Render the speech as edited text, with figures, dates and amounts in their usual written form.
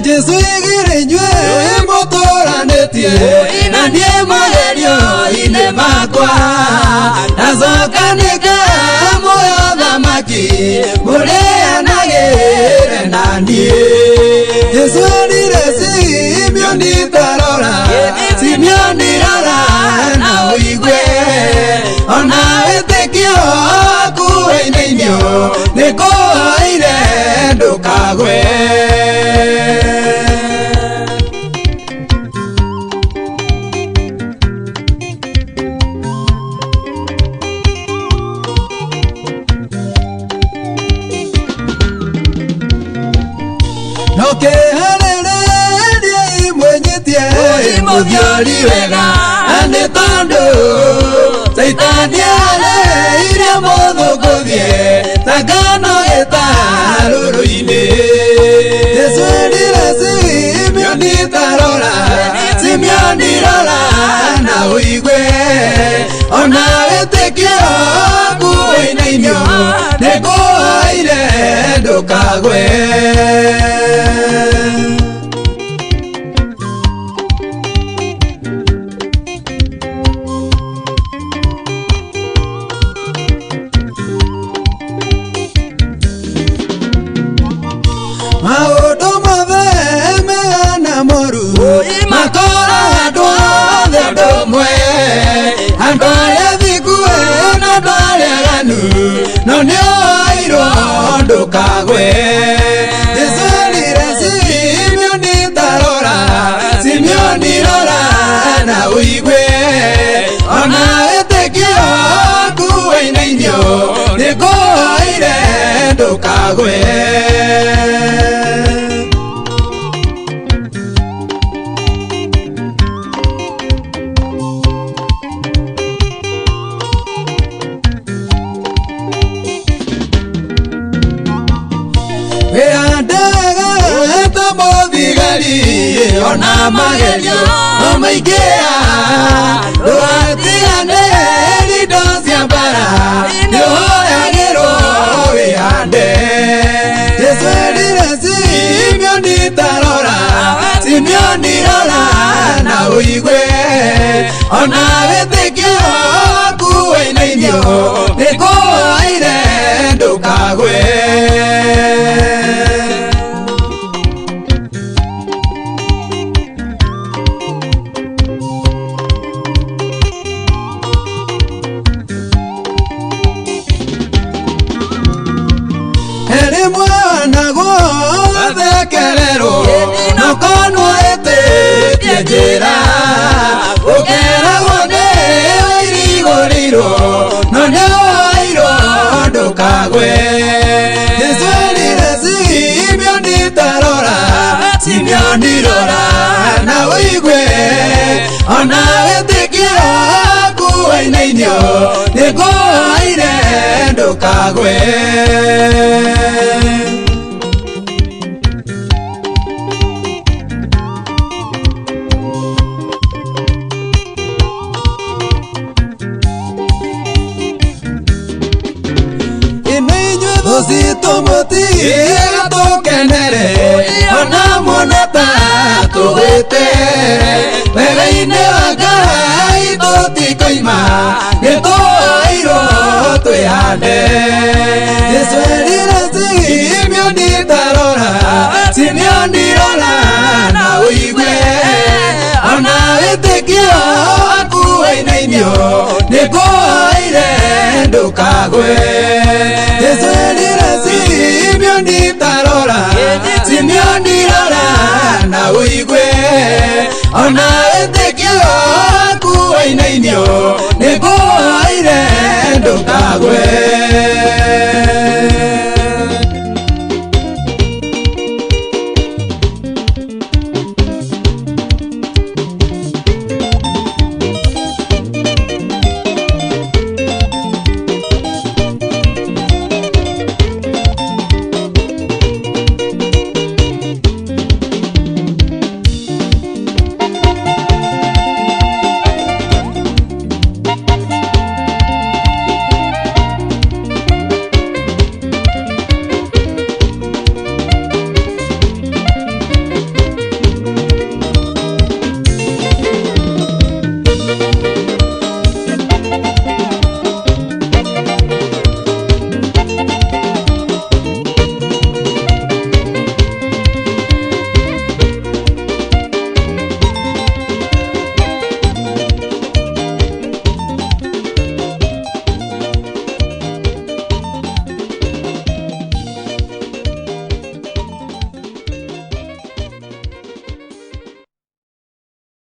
Jesu igirejwe motora netie na ndiye magerio ine makwa nazokanika moyo dhamaki mulea nagere na ndiye Jesu niresi mioni tarora simioni rara na uigwe ona wetekio kuweineinio neko aire ndukagwe Diwega ane tondo Saitani ale iria modo kodie Takano eta luru ine Jesu niresi mioni tarora Simioni rola na uigwe Ona wetekio kuweina inyo Neko aire ndukagwe No ne airo ndukagwe Jesu niresi mioni tarora simioni rora na uigwe ona wetekio kuweineinio neko aire ndukagwe Ona magerio omaigea Ruatigane ridosia para Nioyagero wihande Jesu niresi mioni tarora Simioni rola na uigwe Ona wetekio kuweineinio Neko aire ndukagwe No conoete piedra Okera wone irigoriro No nyairo ndukagwe Jesu niresi mioni tarora Simioni rora na uigwe Ona wetekio kuweineinio Neko aire ndukagwe Tomoti tokenere ona monata tuwete Wegaine wakai totikoima Neto airo tuyande Jesu niresi mioni tarora Simioni rola na uigwe Ona wetekio kuweineinio Neko aire ndukagwe Jesu niresi mioni tarora Simioni rola na uigwe Ona wetekio kuweineinio Neko aire ndukagwe